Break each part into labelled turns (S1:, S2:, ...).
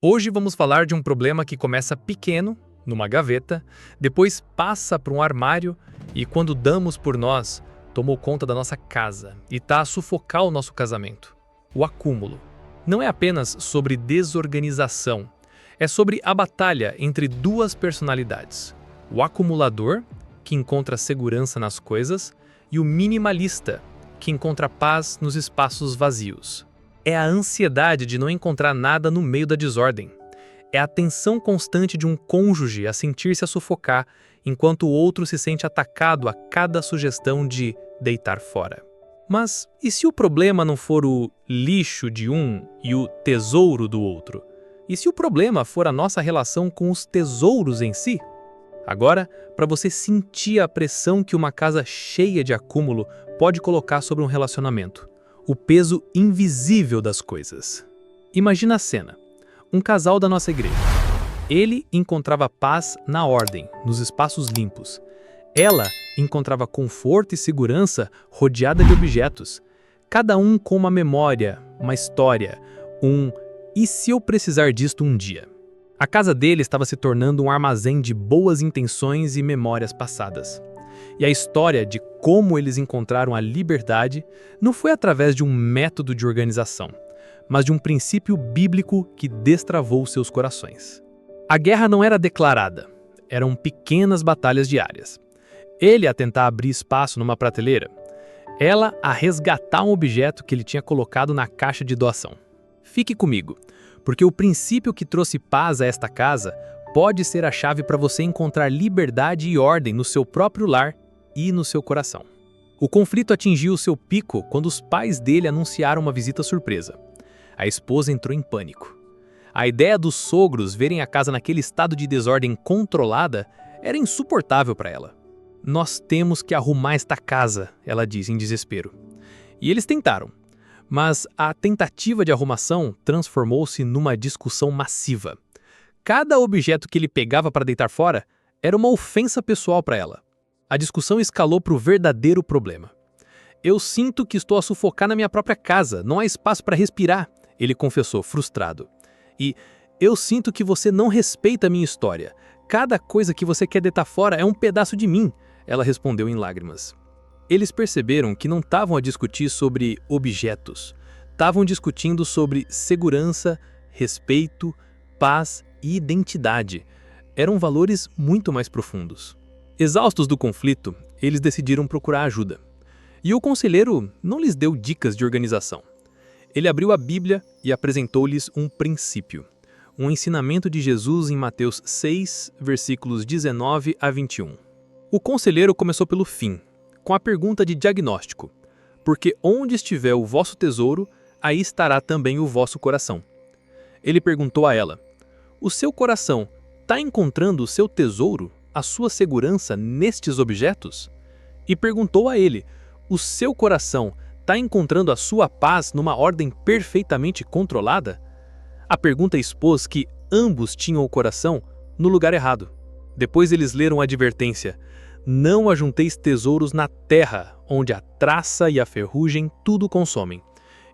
S1: Hoje vamos falar de um problema que começa pequeno, numa gaveta, depois passa para um armário e, quando damos por nós, tomou conta da nossa casa e está a sufocar o nosso casamento. O acúmulo. Não é apenas sobre desorganização, é sobre a batalha entre duas personalidades. O acumulador, que encontra segurança nas coisas, e o minimalista, que encontra paz nos espaços vazios. É a ansiedade de não encontrar nada no meio da desordem. É a tensão constante de um cônjuge a sentir-se a sufocar, enquanto o outro se sente atacado a cada sugestão de deitar fora. Mas e se o problema não for o lixo de um e o tesouro do outro? E se o problema for a nossa relação com os tesouros em si? Agora, para você sentir a pressão que uma casa cheia de acúmulo pode colocar sobre um relacionamento. O peso invisível das coisas. Imagina a cena. Um casal da nossa igreja. Ele encontrava paz na ordem, nos espaços limpos. Ela encontrava conforto e segurança rodeada de objetos. Cada um com uma memória, uma história, "e se eu precisar disto um dia?" A casa dele estava se tornando um armazém de boas intenções e memórias passadas. E a história de como eles encontraram a liberdade não foi através de um método de organização, mas de um princípio bíblico que destravou seus corações. A guerra não era declarada, eram pequenas batalhas diárias. Ele a tentar abrir espaço numa prateleira, ela a resgatar um objeto que ele tinha colocado na caixa de doação. Fique comigo, porque o princípio que trouxe paz a esta casa pode ser a chave para você encontrar liberdade e ordem no seu próprio lar e no seu coração. O conflito atingiu seu pico quando os pais dele anunciaram uma visita surpresa. A esposa entrou em pânico. A ideia dos sogros verem a casa naquele estado de desordem controlada era insuportável para ela. "Nós temos que arrumar esta casa", ela disse em desespero. E eles tentaram, mas a tentativa de arrumação transformou-se numa discussão massiva. Cada objeto que ele pegava para deitar fora era uma ofensa pessoal para ela. A discussão escalou para o verdadeiro problema. "Eu sinto que estou a sufocar na minha própria casa, não há espaço para respirar", ele confessou, frustrado. "E eu sinto que você não respeita a minha história. Cada coisa que você quer deitar fora é um pedaço de mim", ela respondeu em lágrimas. Eles perceberam que não estavam a discutir sobre objetos. Estavam discutindo sobre segurança, respeito, paz e identidade. Eram valores muito mais profundos. Exaustos do conflito, eles decidiram procurar ajuda. E o conselheiro não lhes deu dicas de organização. Ele abriu a Bíblia e apresentou-lhes um princípio, um ensinamento de Jesus em Mateus 6, versículos 19 a 21. O conselheiro começou pelo fim, com a pergunta de diagnóstico: "Porque onde estiver o vosso tesouro, aí estará também o vosso coração." Ele perguntou a ela: "O seu coração está encontrando o seu tesouro, a sua segurança nestes objetos?" E perguntou a ele: "O seu coração está encontrando a sua paz numa ordem perfeitamente controlada?" A pergunta expôs que ambos tinham o coração no lugar errado. Depois eles leram a advertência: "Não ajunteis tesouros na terra, onde a traça e a ferrugem tudo consomem."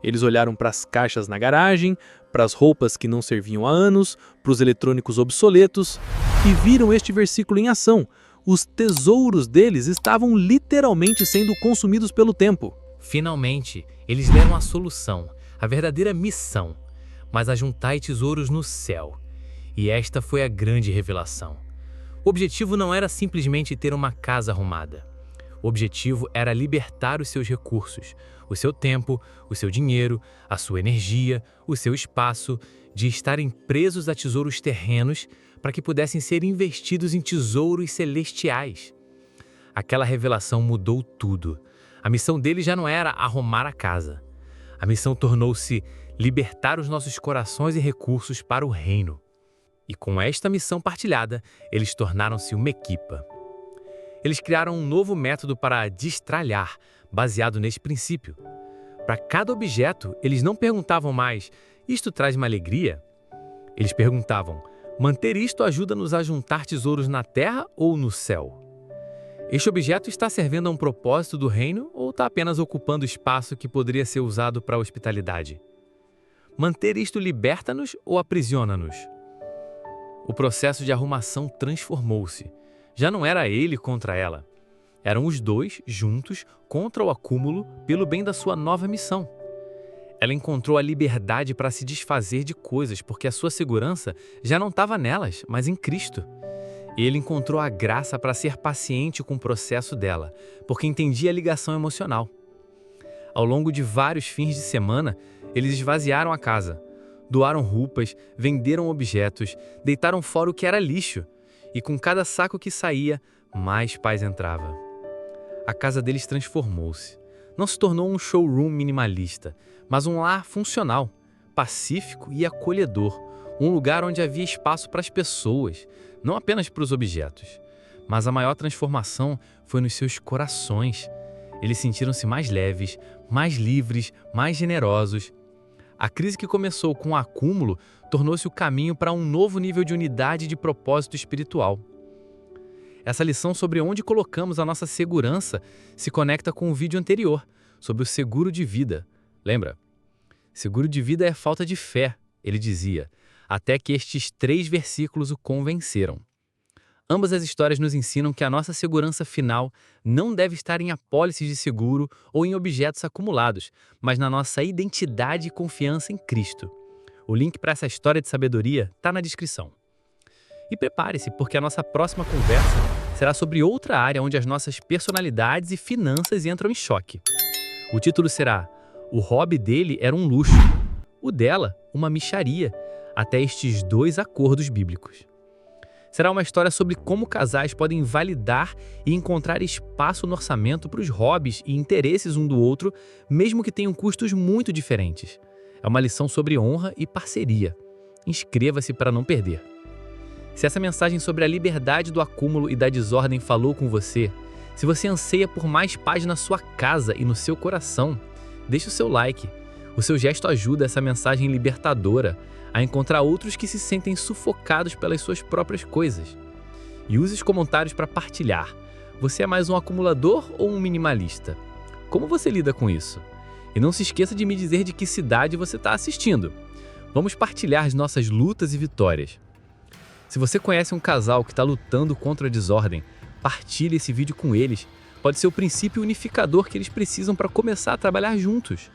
S1: Eles olharam para as caixas na garagem, para as roupas que não serviam há anos, para os eletrônicos obsoletos e viram este versículo em ação. Os tesouros deles estavam literalmente sendo consumidos pelo tempo.
S2: Finalmente, eles deram a solução, a verdadeira missão: "Mas ajuntai tesouros no céu." E esta foi a grande revelação. O objetivo não era simplesmente ter uma casa arrumada. O objetivo era libertar os seus recursos, o seu tempo, o seu dinheiro, a sua energia, o seu espaço, de estarem presos a tesouros terrenos para que pudessem ser investidos em tesouros celestiais. Aquela revelação mudou tudo. A missão dele já não era arrumar a casa. A missão tornou-se libertar os nossos corações e recursos para o reino. E com esta missão partilhada, eles tornaram-se uma equipa. Eles criaram um novo método para destralhar, baseado neste princípio. Para cada objeto, eles não perguntavam mais: "Isto traz-me alegria?" Eles perguntavam: "Manter isto ajuda-nos a juntar tesouros na terra ou no céu? Este objeto está servindo a um propósito do reino ou está apenas ocupando espaço que poderia ser usado para a hospitalidade?" Manter isto liberta-nos ou aprisiona-nos? O processo de arrumação transformou-se. Já não era ele contra ela. Eram os dois juntos contra o acúmulo pelo bem da sua nova missão. Ela encontrou a liberdade para se desfazer de coisas porque a sua segurança já não estava nelas, mas em Cristo. E ele encontrou a graça para ser paciente com o processo dela, porque entendia a ligação emocional. Ao longo de vários fins de semana, eles esvaziaram a casa, doaram roupas, venderam objetos, deitaram fora o que era lixo, e com cada saco que saía, mais paz entrava. A casa deles transformou-se. Não se tornou um showroom minimalista, mas um lar funcional, pacífico e acolhedor, um lugar onde havia espaço para as pessoas, não apenas para os objetos. Mas a maior transformação foi nos seus corações. Eles sentiram-se mais leves, mais livres, mais generosos. A crise que começou com o acúmulo tornou-se o caminho para um novo nível de unidade e de propósito espiritual. Essa lição sobre onde colocamos a nossa segurança se conecta com o vídeo anterior, sobre o seguro de vida. Lembra? Seguro de vida é falta de fé, ele dizia, até que estes 3 versículos o convenceram. Ambas as histórias nos ensinam que a nossa segurança final não deve estar em apólices de seguro ou em objetos acumulados, mas na nossa identidade e confiança em Cristo. O link para essa história de sabedoria está na descrição. E prepare-se, porque a nossa próxima conversa será sobre outra área onde as nossas personalidades e finanças entram em choque. O título será O hobby dele era um luxo, o dela, uma mixaria, até estes 2 acordos bíblicos. Será uma história sobre como casais podem validar e encontrar espaço no orçamento para os hobbies e interesses um do outro, mesmo que tenham custos muito diferentes. É uma lição sobre honra e parceria. Inscreva-se para não perder. Se essa mensagem sobre a liberdade do acúmulo e da desordem falou com você, se você anseia por mais paz na sua casa e no seu coração, deixe o seu like. O seu gesto ajuda essa mensagem libertadora a encontrar outros que se sentem sufocados pelas suas próprias coisas. E use os comentários para partilhar. Você é mais um acumulador ou um minimalista? Como você lida com isso? E não se esqueça de me dizer de que cidade você está assistindo. Vamos partilhar as nossas lutas e vitórias. Se você conhece um casal que está lutando contra a desordem, partilhe esse vídeo com eles. Pode ser o princípio unificador que eles precisam para começar a trabalhar juntos.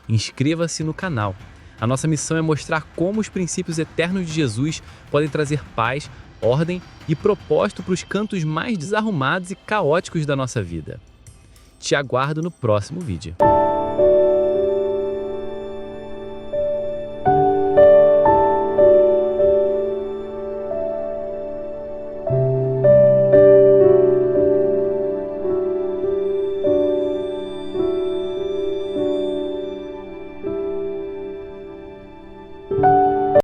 S2: Inscreva-se no canal. A nossa missão é mostrar como os princípios eternos de Jesus podem trazer paz, ordem e propósito para os cantos mais desarrumados e caóticos da nossa vida. Te aguardo no próximo vídeo.